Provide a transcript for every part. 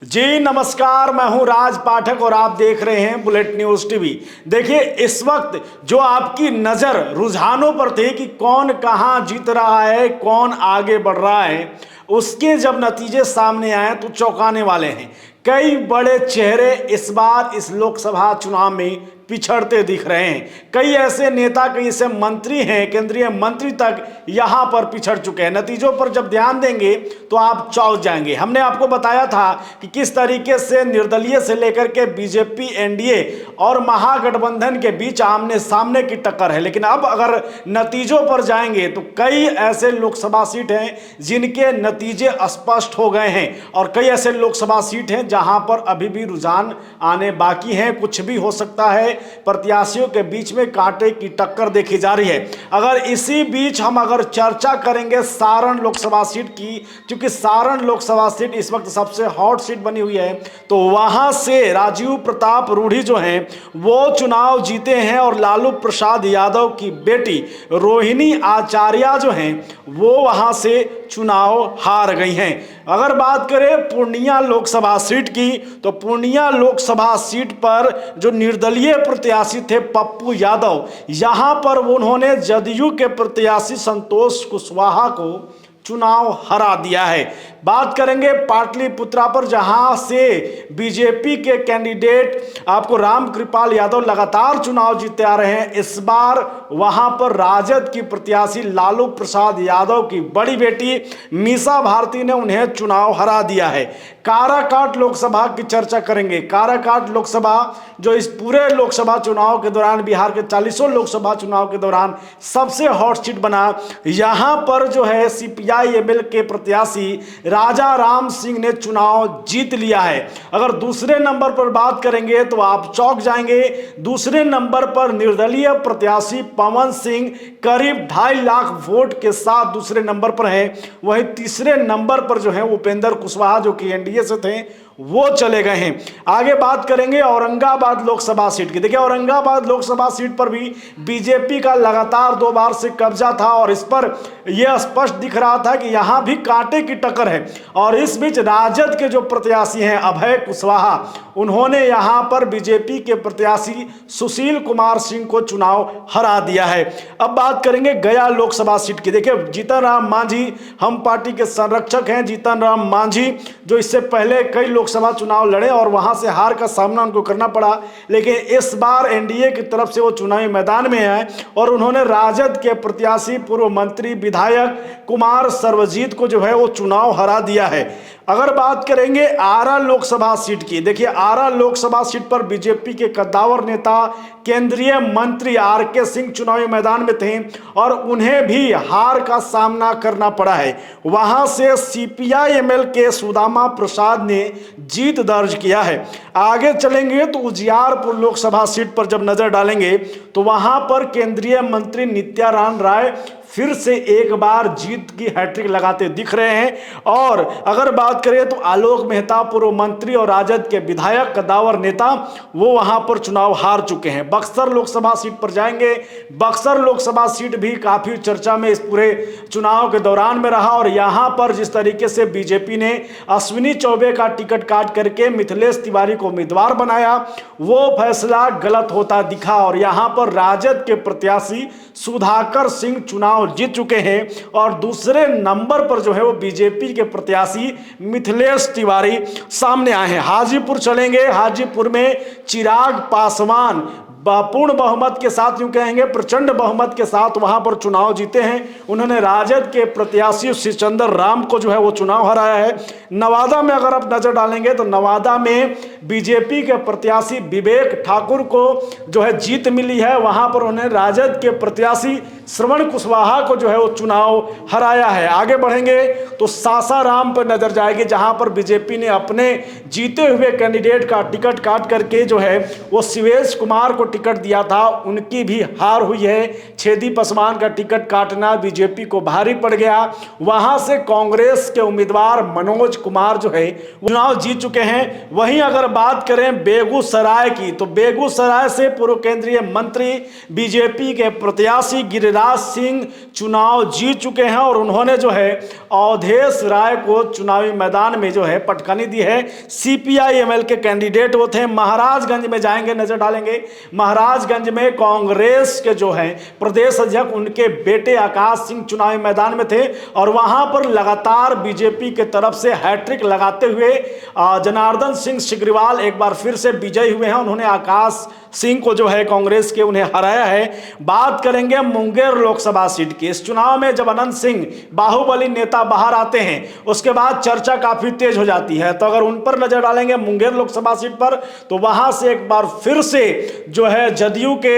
जी नमस्कार, मैं हूं राज पाठक और आप देख रहे हैं बुलेट न्यूज टीवी। देखिए, इस वक्त जो आपकी नज़र रुझानों पर थी कि कौन कहां जीत रहा है, कौन आगे बढ़ रहा है, उसके जब नतीजे सामने आए तो चौंकाने वाले हैं। कई बड़े चेहरे इस बार इस लोकसभा चुनाव में पिछड़ते दिख रहे हैं। कई ऐसे नेता, कई ऐसे मंत्री हैं, केंद्रीय मंत्री तक यहां पर पिछड़ चुके हैं। नतीजों पर जब ध्यान देंगे तो आप चौंक जाएंगे। हमने आपको बताया था कि किस तरीके से निर्दलीय से लेकर के बीजेपी, एनडीए और महागठबंधन के बीच आमने सामने की टक्कर है। लेकिन अब अगर नतीजों पर जाएंगे तो कई ऐसे लोकसभा सीट हैं जिनके नतीजे स्पष्ट हो गए हैं और कई ऐसे लोकसभा सीट हैं जहां पर अभी भी रुझान आने बाकी हैं। कुछ भी हो सकता है। प्रत्याशियों के बीच में कांटे की टक्कर देखी जा रही है। अगर इसी बीच हम चर्चा करेंगे सारण लोकसभा सीट की, क्योंकि सारण लोकसभा सीट इस वक्त सबसे हॉट सीट बनी हुई है, तो वहां से राजीव प्रताप रूढ़ी जो हैं वो चुनाव जीते हैं और लालू प्रसाद यादव की बेटी रोहिणी आचार्य जो हैं वो वहां से चुनाव हार गई हैं। अगर बात करें पूर्णिया लोकसभा सीट की, तो पूर्णिया लोकसभा सीट पर जो निर्दलीय प्रत्याशी थे पप्पू यादव, यहां पर उन्होंने जदयू के प्रत्याशी संतोष कुशवाहा को चुनाव हरा दिया है। बात करेंगे पाटलिपुत्रा पर, जहां से बीजेपी के कैंडिडेट आपको रामकृपाल यादव लगातार चुनाव जीतते आ रहे हैं। इस बार वहां पर राजद की प्रत्याशी लालू प्रसाद यादव की बड़ी बेटी मीसा भारती ने उन्हें चुनाव हरा दिया है। काराकाट लोकसभा की चर्चा करेंगे। काराकाट लोकसभा जो इस पूरे लोकसभा चुनाव के दौरान, बिहार के 40 लोकसभा चुनाव के दौरान सबसे हॉट सीट बना। यहां पर जो है सीपीआई-एमएल के प्रत्याशी राजा राम सिंह ने चुनाव जीत लिया है। अगर दूसरे नंबर पर बात करेंगे तो आप चौंक जाएंगे। दूसरे नंबर पर निर्दलीय प्रत्याशी पवन सिंह करीब 2.5 लाख वोट के साथ दूसरे नंबर पर है। वहीं तीसरे नंबर पर जो है उपेंद्र कुशवाहा जो कि एनडीए से थे वो चले गए हैं। आगे बात करेंगे औरंगाबाद लोकसभा सीट की। देखिए, औरंगाबाद लोकसभा सीट पर भी बीजेपी का लगातार 2 बार से कब्जा था और इस पर यह स्पष्ट दिख रहा था कि यहां भी कांटे की टक्कर है। और इस बीच राजद के जो प्रत्याशी हैं अभय कुशवाहा, उन्होंने यहां पर बीजेपी के प्रत्याशी सुशील कुमार सिंह को चुनाव हरा दिया है। अब बात करेंगे गया लोकसभा सीट की। देखिए, जीतन राम मांझी हम पार्टी के संरक्षक हैं। जीतन राम मांझी जो इससे पहले कई लोकसभा चुनाव लड़े और वहां से हार का सामना उनको करना पड़ा, लेकिन इस बार एनडीए की तरफ से वो चुनावी मैदान में आए और उन्होंने राजद के प्रत्याशी पूर्व मंत्री विधायक कुमार सर्वजीत को जो है वो चुनाव हरा दिया है। अगर बात करेंगे आरा लोकसभा सीट की, देखिए आरा लोकसभा सीट पर बीजेपी के कद्दावर नेता केंद्रीय मंत्री आरके सिंह चुनावी मैदान में थे और उन्हें भी हार का सामना करना पड़ा है। वहां से सीपीआई-एमएल के सुदामा प्रसाद ने जीत दर्ज किया है। आगे चलेंगे तो उजियारपुर लोकसभा सीट पर जब नजर डालेंगे तो वहां पर केंद्रीय मंत्री नित्यानंद राय फिर से एक बार जीत की हैट्रिक लगाते दिख रहे हैं। और अगर बात करें तो आलोक मेहता पूर्व मंत्री और राजद के विधायक कद्दावर नेता वो वहां पर चुनाव हार चुके हैं। बक्सर लोकसभा सीट पर जाएंगे। बक्सर लोकसभा सीट भी काफी चर्चा में इस पूरे चुनाव के दौरान में रहा और यहां पर जिस तरीके से बीजेपी ने अश्विनी चौबे का टिकट काट करके मिथिलेश तिवारी को उम्मीदवार बनाया, वो फैसला गलत होता दिखा और यहां पर राजद के प्रत्याशी सुधाकर सिंह चुनाव जीत चुके हैं और दूसरे नंबर पर जो है वो बीजेपी के प्रत्याशी मिथिलेश तिवारी सामने आए हैं। हाजीपुर चलेंगे। हाजीपुर में चिराग पासवान पूर्ण बहुमत के साथ, यूं कहेंगे प्रचंड बहुमत के साथ वहां पर चुनाव जीते हैं। उन्होंने राजद के प्रत्याशी श्रीचंद्र राम को जो है वो चुनाव हराया है। नवादा में अगर आप नजर डालेंगे तो नवादा में बीजेपी के प्रत्याशी विवेक ठाकुर को जो है जीत मिली है। वहां पर उन्होंने राजद के प्रत्याशी श्रवण कुशवाहा को जो है वो चुनाव हराया है। आगे बढ़ेंगे तो सासाराम पर नजर जाएगी, जहां पर बीजेपी ने अपने जीते हुए कैंडिडेट का टिकट काट करके जो है वो शिवेश कुमार को टिकट दिया था उनकी भी हार हुई है। छेदी पासवान का टिकट काटना बीजेपी को भारी पड़ गया। वहां से कांग्रेस के उम्मीदवार मनोज कुमार जो है चुनाव जीत चुके हैं। वहीं अगर बात करें बेगूसराय की, तो बेगूसराय से पूर्व केंद्रीय मंत्री बीजेपी के प्रत्याशी गिरिराज सिंह चुनाव जीत चुके हैं और उन्होंने जो है अवधेश राय को चुनावी मैदान में जो है पटखनी दी है। CPI-ML के कैंडिडेट वो थे। महाराजगंज में जाएंगे, नजर डालेंगे। महाराजगंज में कांग्रेस के जो है प्रदेश अध्यक्ष उनके बेटे आकाश सिंह चुनावी मैदान में थे और वहां पर लगातार बीजेपी के तरफ से हैट्रिक लगाते हुए जनार्दन सिंह सिग्रीवाल एक बार फिर से विजयी हुए हैं। उन्होंने आकाश सिंह को जो है कांग्रेस के उन्हें हराया है। बात करेंगे मुंगेर लोकसभा सीट की। इस चुनाव में जब अनंत सिंह बाहुबली नेता बाहर आते हैं उसके बाद चर्चा काफी तेज हो जाती है। तो अगर उन पर नजर डालेंगे मुंगेर लोकसभा सीट पर, तो वहां से एक बार फिर से जो है जदयू के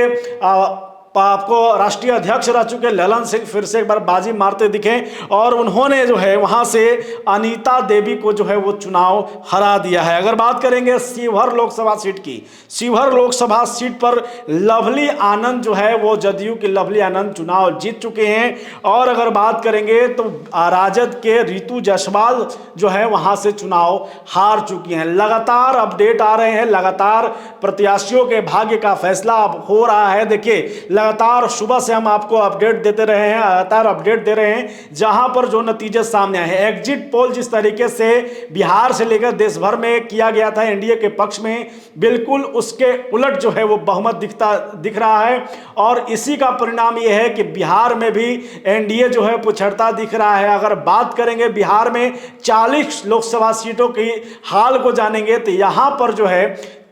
आपको राष्ट्रीय अध्यक्ष रह चुके ललन सिंह फिर से एक बार बाजी मारते दिखे और उन्होंने जो है वहां से अनीता देवी को जो है वो चुनाव हरा दिया है। अगर बात करेंगे शिवहर लोकसभा सीट की, शिवहर लोकसभा सीट पर लवली आनंद जो है वो जदयू की लवली आनंद चुनाव जीत चुके हैं। और अगर बात करेंगे तो राजद के रितु जायसवाल जो है वहां से चुनाव हार चुकी हैं। लगातार अपडेट आ रहे हैं, लगातार प्रत्याशियों के भाग्य का फैसला अब हो रहा है। देखिए लगातार सुबह से हम आपको अपडेट देते रहे हैं, लगातार अपडेट दे रहे हैं जहां पर जो नतीजे सामने आए हैं। एग्जिट पोल जिस तरीके से बिहार से लेकर देश भर में किया गया था एनडीए के पक्ष में, बिल्कुल उसके उलट जो है वो बहुमत दिख रहा है और इसी का परिणाम ये है कि बिहार में भी एनडीए जो है पिछड़ता दिख रहा है। अगर बात करेंगे बिहार में 40 लोकसभा सीटों की हाल को जानेंगे तो यहां पर जो है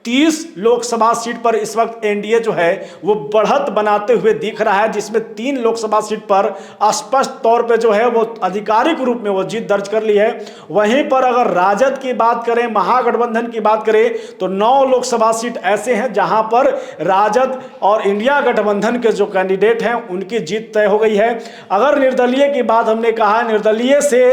30 लोकसभा सीट पर इस वक्त एनडीए जो है वो बढ़त बनाते हुए दिख रहा है, जिसमें 3 लोकसभा सीट पर स्पष्ट तौर पे जो है वो आधिकारिक रूप में वो जीत दर्ज कर ली है। वहीं पर अगर राजद की बात करें, महागठबंधन की बात करें, तो 9 लोकसभा सीट ऐसे हैं जहां पर राजद और इंडिया गठबंधन के जो कैंडिडेट हैं उनकी जीत तय हो गई है। अगर निर्दलीय की बात हमने कहा, निर्दलीय से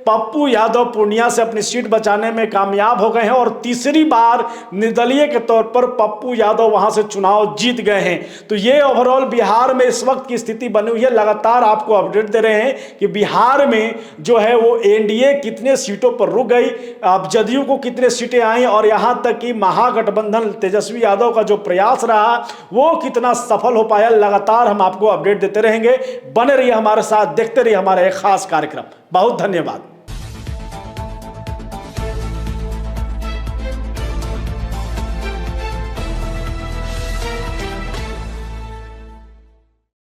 पप्पू यादव पूर्णिया से अपनी सीट बचाने में कामयाब हो गए हैं और तीसरी बार निर्दलीय के तौर पर पप्पू यादव वहां से चुनाव जीत गए हैं। तो ये ओवरऑल बिहार में इस वक्त की स्थिति बनी हुई है। लगातार आपको अपडेट दे रहे हैं कि बिहार में जो है वो एनडीए कितने सीटों पर रुक गई, अब जदयू को कितने सीटें आई और यहां तक कि महागठबंधन तेजस्वी यादव का जो प्रयास रहा वो कितना सफल हो पाया। लगातार हम आपको अपडेट देते रहेंगे। बने रहिए हमारे साथ, देखते रहिए हमारा एक खास कार्यक्रम। बहुत धन्यवाद।